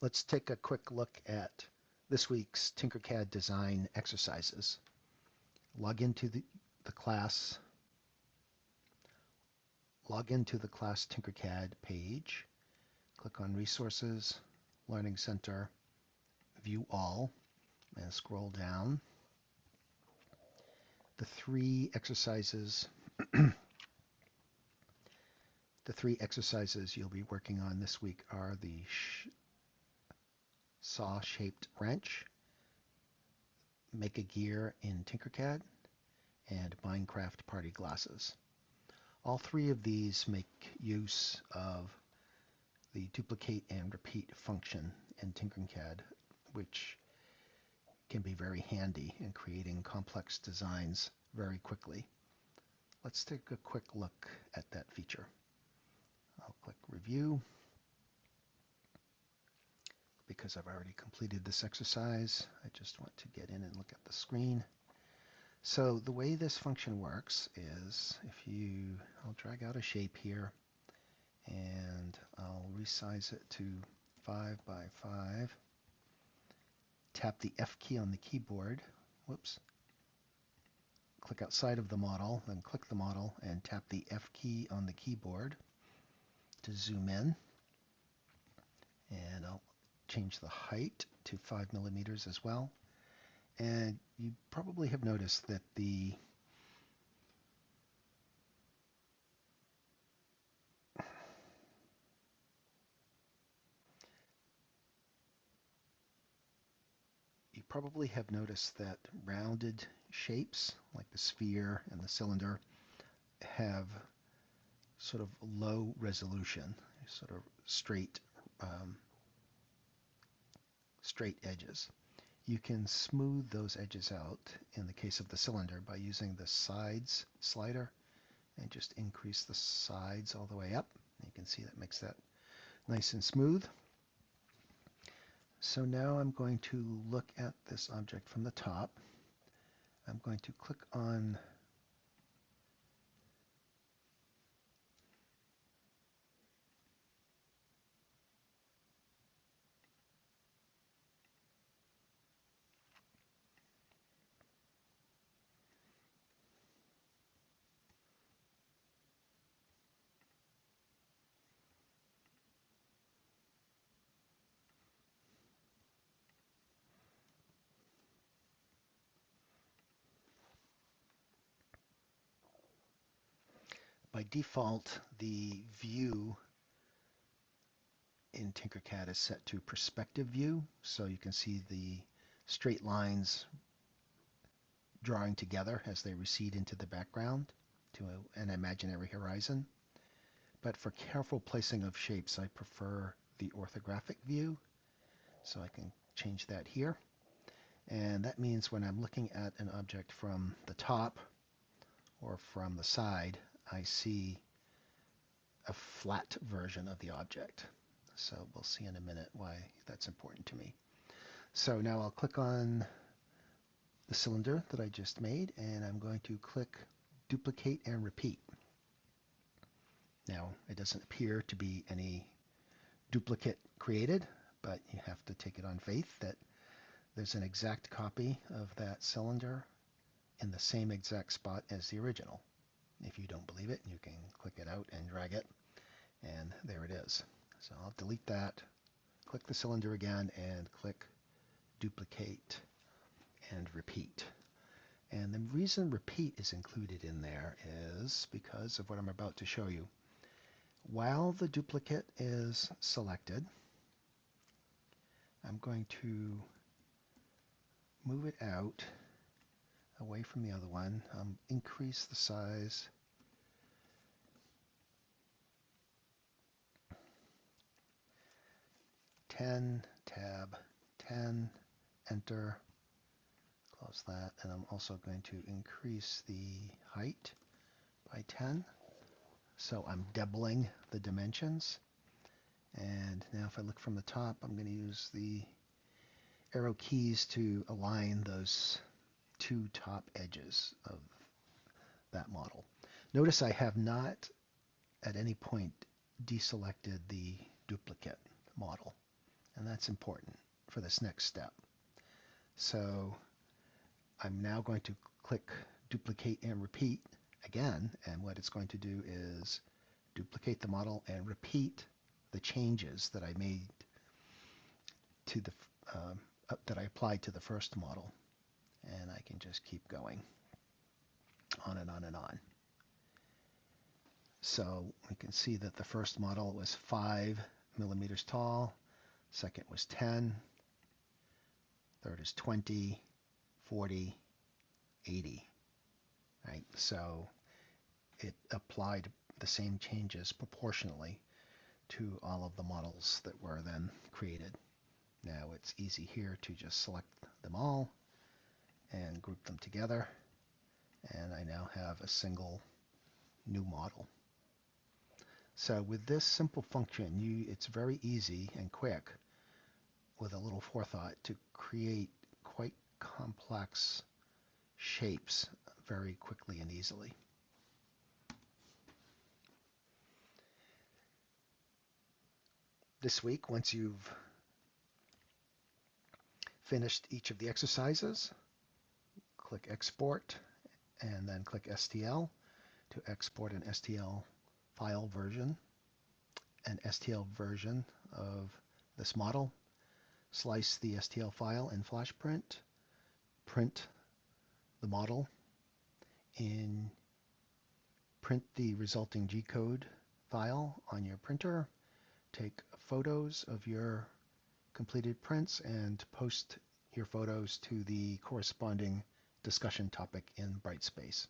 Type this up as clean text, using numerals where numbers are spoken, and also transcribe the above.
Let's take a quick look at this week's Tinkercad design exercises. Log into the class, log into the class Tinkercad page, click on Resources, Learning Center, View All, and scroll down. The three exercises you'll be working on this week are the saw-shaped wrench, make a gear in Tinkercad, and Minecraft party glasses. All three of these make use of the duplicate and repeat function in Tinkercad, which can be very handy in creating complex designs very quickly. Let's take a quick look at that feature. I'll click Review because I've already completed this exercise. I just want to get in and look at the screen. So the way this function works is I'll drag out a shape here and I'll resize it to 5 by 5. Tap the F key on the keyboard. Whoops. Click outside of the model, then click the model and tap the F key on the keyboard to zoom in. And I'll change the height to 5 millimeters as well. And you probably have noticed that rounded shapes like the sphere and the cylinder have sort of low resolution, sort of straight edges. You can smooth those edges out in the case of the cylinder by using the sides slider and just increase the sides all the way up. You can see that makes that nice and smooth. So now I'm going to look at this object from the top. I'm going to click on by default, the view in Tinkercad is set to perspective view, so you can see the straight lines drawing together as they recede into the background to an imaginary horizon. But for careful placing of shapes, I prefer the orthographic view, so I can change that here. And that means when I'm looking at an object from the top or from the side, I see a flat version of the object. So we'll see in a minute why that's important to me. So now I'll click on the cylinder that I just made, and I'm going to click Duplicate and Repeat. Now, it doesn't appear to be any duplicate created, but you have to take it on faith that there's an exact copy of that cylinder in the same exact spot as the original. If you don't believe it, you can click it out and drag it, and there it is. So I'll delete that, click the cylinder again, and click Duplicate and Repeat. And the reason repeat is included in there is because of what I'm about to show you. While the duplicate is selected, I'm going to move it out away from the other one, increase the size. Tab 10, enter, close that, and I'm also going to increase the height by 10. So I'm doubling the dimensions. And now if I look from the top, I'm going to use the arrow keys to align those two top edges of that model. Notice I have not at any point deselected the duplicate model. And that's important for this next step. So I'm now going to click duplicate and repeat again, and what it's going to do is duplicate the model and repeat the changes that I made to the that I applied to the first model. And I can just keep going on and on and on. So we can see that the first model was 5 millimeters tall, second was 10, third is 20, 40, 80. Right? So it applied the same changes proportionally to all of the models that were then created. Now it's easy here to just select them all and group them together, and I now have a single new model. So with this simple function, it's very easy and quick with a little forethought to create quite complex shapes very quickly and easily. This week, once you've finished each of the exercises, click Export and then click STL to export an STL file version, an STL version of this model. Slice the STL file in Flash Print, print the model, print the resulting G-code file on your printer, take photos of your completed prints, and post your photos to the corresponding discussion topic in Brightspace.